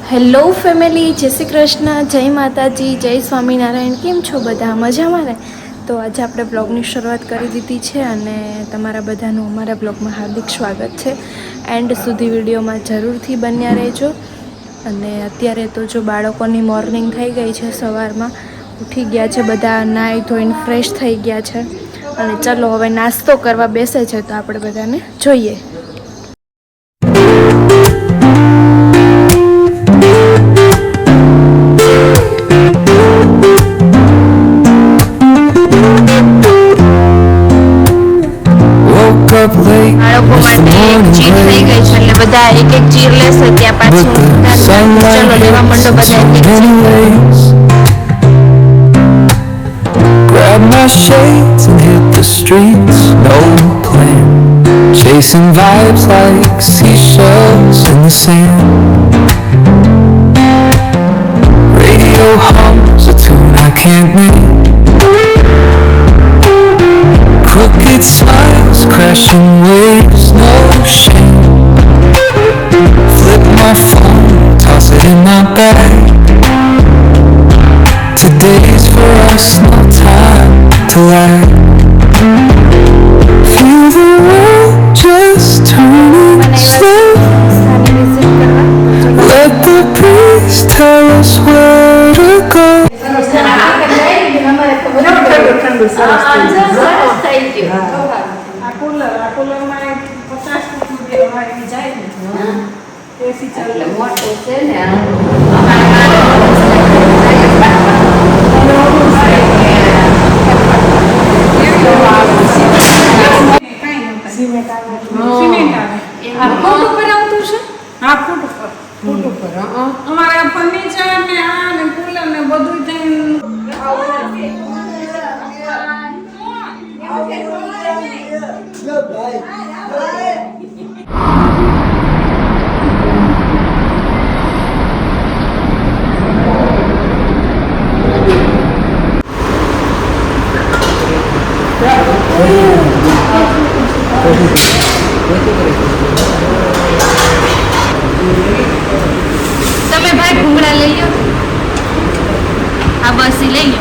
Hello family, જય શ્રી કૃષ્ણ, જય માતાજી, જય સ્વામિનારાયણ. કેમ છો બધા? મજામાં ને? તો આજે આપણે બ્લોગની શરૂઆત કરી દીધી છે અને તમારા બધાનું અમારા બ્લોગમાં હાર્દિક સ્વાગત છે. એન્ડ સુધી વિડીયોમાં જરૂરથી બન્યા રહેજો. અને અત્યારે તો જો બાળકોની મોર્નિંગ થઈ ગઈ છે, સવારમાં ઉઠી ગયા છે બધા, નાહી ધોઈને ફ્રેશ થઈ ગયા છે અને ચલો હવે નાસ્તો કરવા બેસે છે. તો આપણે બધાને જોઈએ. બાળકો માટે એક ચીર થઈ ગઈ છે એટલે બધા એક એક ચીર લેશે. ત્યાં પાછું ચલો લેવા માંડો બધા એક એક ચીર. Grab my shades and hit the streets, no plan. Chasing vibes like seashells in the sand. Radio hums a tune I can't name. Crooked smiles, crashing waves, no shame. Flip my phone, toss it in my bag. Today's for us, no time to lag. Feel the world just turning slow. Let the breeze tell us where to go. અમારે furniture ને આ ને cooler ને બધું તમે ભાઈ ભૂંગળા લઈ લો. હા બસ એ લઈ લો.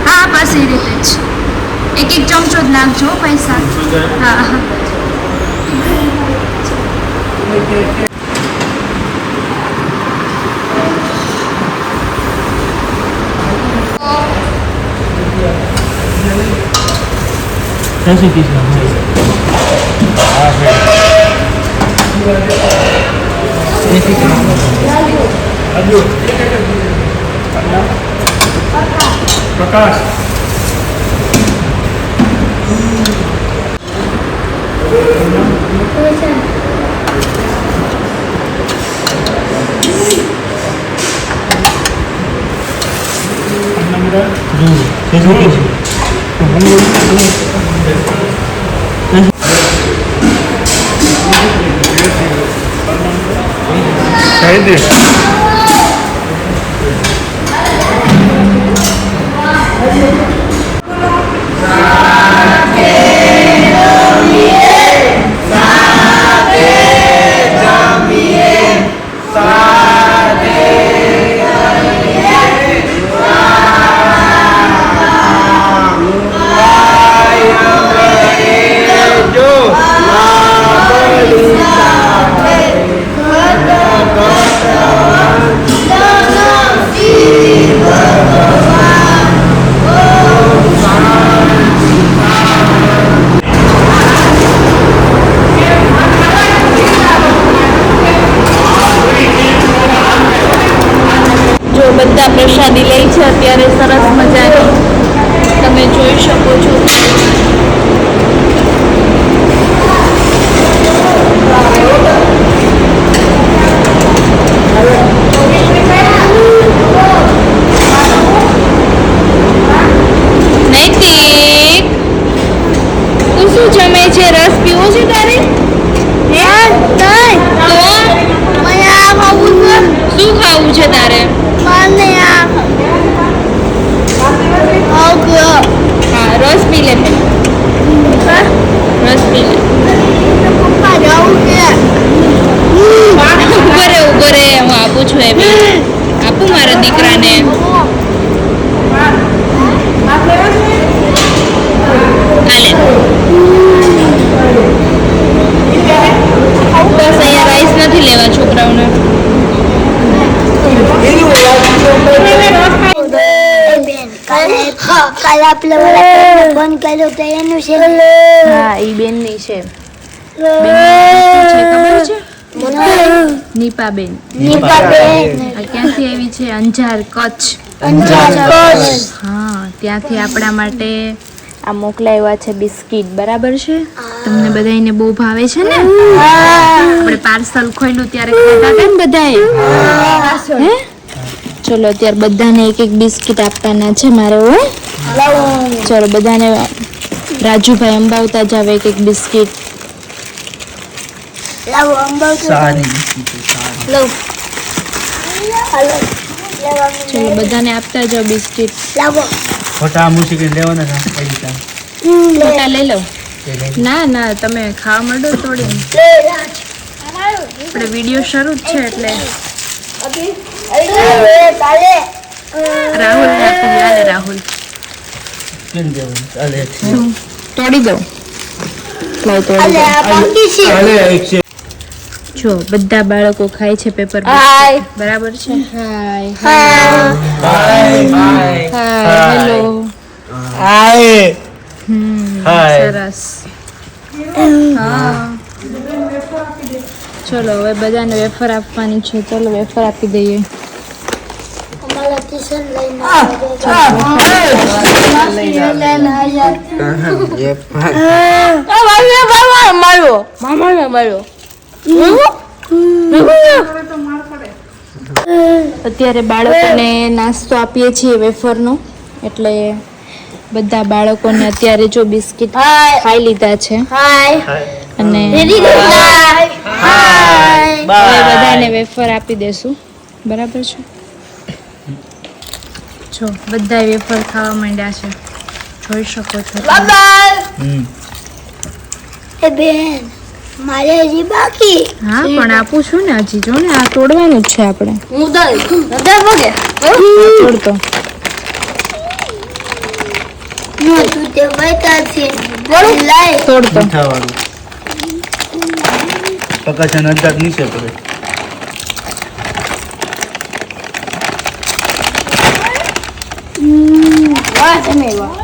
હા બસ એ રીતે જ એક એક ચમચો જ નાખજો પૈસા. હા હા प्रकाश બધા પ્રસાદી લે છે અત્યારે સરસ મજાની, તમે જોઈ શકો છો. નૈતિક, તું શું જમે છે? રસ પીવો છે તારે? શું ખાવું છે તારે? હા રસ પી લે. કાલે આપણે ફોન કર્યો તો એનું છે હા ઈ બેનની છે ખબર છે નીપાબેન આ ક્યાંથી આવી છે અંજાર કચ્છ હા ત્યાંથી આપણા માટે આ મોકલાવ્યા છે બિસ્કિટ બરાબર છે તમને બધાને બહુ ભાવે છે ને આપણે પાર્સલ ખોલ્યું ત્યારે ખાધા હતા ને બધાએ હે ચલો અત્યારે બધાને એક એક બિસ્કિટ આપવાના છે મારે હો ચલો બધાને રાજુભાઈ અંબાવતા જાવ એક એક બિસ્કિટ લાવો અંબાવતો સારી ચલો બધાને આપતા જાવ બિસ્કિટ લાવો ખોટા મુશ્કેલ લેવાના હતા મોટા લઈ લો ના ના તમે ખાવા માંડો થોડી આપણે વિડીયો શરૂ જ છે એટલે રાહુલ હાલે રાહુલ કેમ દેવું ચાલે શું તોડી દઉં લાવ તોડી અલે આ પંકી છે ચાલે એક છે જો બધા બાળકો ખાય છે પેપર બરાબર છે હાય હાય હાય હેલો હાય હાય સરસ હા ચલો હવે બધાને વેફર આપવાની છે ચલો વેફર આપી દઈએ અમારા કિશન લઈને અત્યારે બાળકોને નાસ્તો આપીએ છીએ વેફરનો એટલે બધા બાળકોને અત્યારે જો બિસ્કિટ ખાઈ લીધા છે અને હવે બધાને વેફર આપી દેશું બરાબર છે જો બધા વેફર ખાવા માંડ્યા છે જોઈ શકો છો એ બેન મારે હજી બાકી હા પણ આપું છું ને હજી જો ને આ તોડવાનું જ છે આપણે તોડતો તું તે બતા છે લાય તોડતો મીઠાવાળું પકાશન અડધા નીચે પડે વાહ તમે વાહ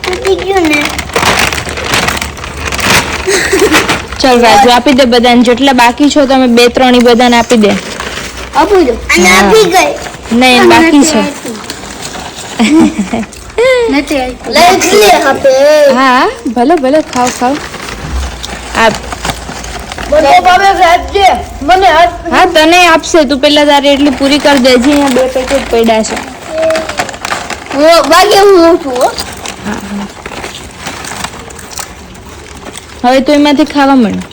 તૂટી ગયું ને ચાલ રાજુ આપી દે બધાને જેટલા બાકી છો તમે 2-3 બધાને આપી દે આપું દો અને આપી ગઈ નહીં બાકી છે નથી લઈ લે આપે હા ભલે ભલે ખાવ ખાવ આપ મને બાબે રાજ્ય મને હા તને આપશે તું પેલા તારે એટલી પૂરી કરી દેજે અહીંયા 2 પેકેટ પડ્યા છે હું બાકી હું છું હવે તો એમાંથી ખાવા માંડ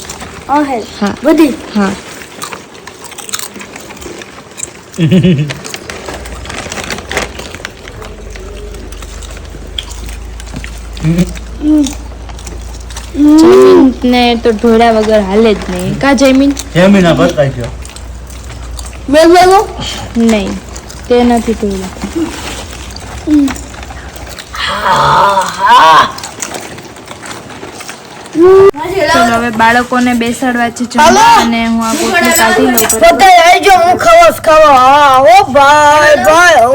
હે હા બધી હા જમીન ને તો ઢોળા વગર હાલે જ નહીં કા જમીન જમીના ભરતા ગયો મેં બોલો નહીં તે નથી ઢોળા ચલો હવે બાળકોને બેસાડવા છે જમવા અને હું આ ગોટલી કાઢી લઉં પોતે આવજો હું ખવાસ ખાવા ઓ ભાઈ ભાઈ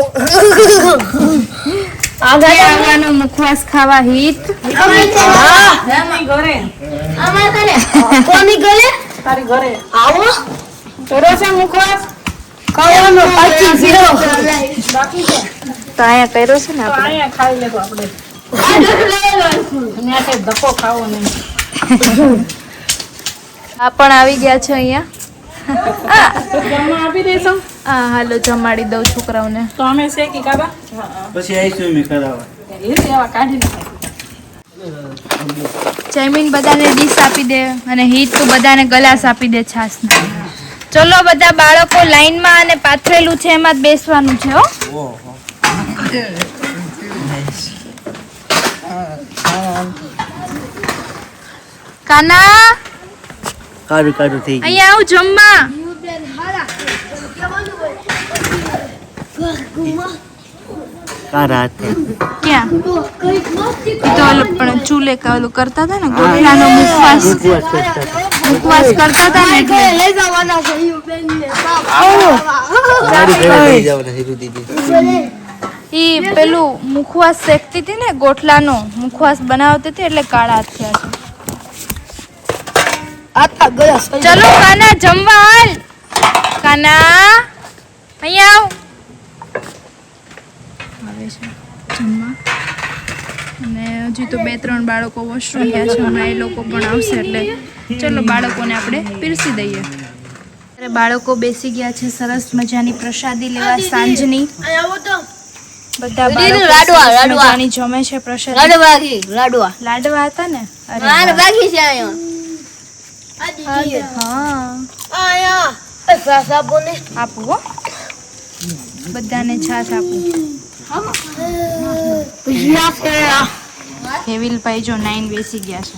આગળ આવવાનો મુખવાસ ખાવા હિત કોની ઘરે તારી ઘરે આવો કરો છે મુખવાસ ખાવાનો 25 બાકી છે તો અહીંયા કર્યો છે ને તો આપણે અહીંયા ખાઈ લેતો આપણે ત્યાં કઈ ધક્કો ખાવો નહીં આ પણ આવી ગયા છે અહીંયા જમવા આપી દઈશું હા હાલો જમાડી દઉં છોકરાઓને તો અમે શેકી કાઢા પછી આવીશું મેં કરાવવા એવા કાઢી નાખાય જયમીન બધાને ડીશ આપી દે અને હિત તું બધાને ગ્લાસ આપી દે છાસના ચલો બધા બાળકો લાઈનમાં અને પાથરેલું છે એમાં જ બેસવાનું છે હો કાના કાઢું કાઢું થઈ ગયું અહીંયા આવ જમવા કારા હાથે ક્યાં ઈ તો ઓલું પણ ચૂલે કે ઓલું કરતા હતા ને ગોટલાનો મુખવાસ મુખવાસ કરતા હતા ને એટલે લઈ જવાના છે યુ બેન ને મારી ઘરે લઈ જવાના હીરુ દીદી ઈ પેલું મુખવાસ શેકતી હતી ને ગોઠલાનો મુખવાસ બનાવતી હતી એટલે કાળા થયા છે. આતા ગયા ચલો કાના જમવા હાલ. કાના અહીંયા આવ. આવે છે જમવા. અને હજી તો 2-3 બાળકો વોશરૂમ ગયા છે. હમણાં એ લોકો પણ આવશે એટલે ચલો બાળકોને આપણે પીરસી દઈએ. અરે બાળકો બેસી ગયા છે સરસ મજાની પ્રસાદી લેવા સાંજની. બધા બાળકો લાડવા, સરસ લાડવા. મજાની જમે છે પ્રસાદી. લાડવા લાડવા હતા ને? અરે મારે વાહ. બાકી છે અહીંયા હા આયા સાસ આપો ને આપું હો. બધાને છાશ આપું. ભજીયા છે હેવિલભાઈ જો 9 બેસી ગયા છે.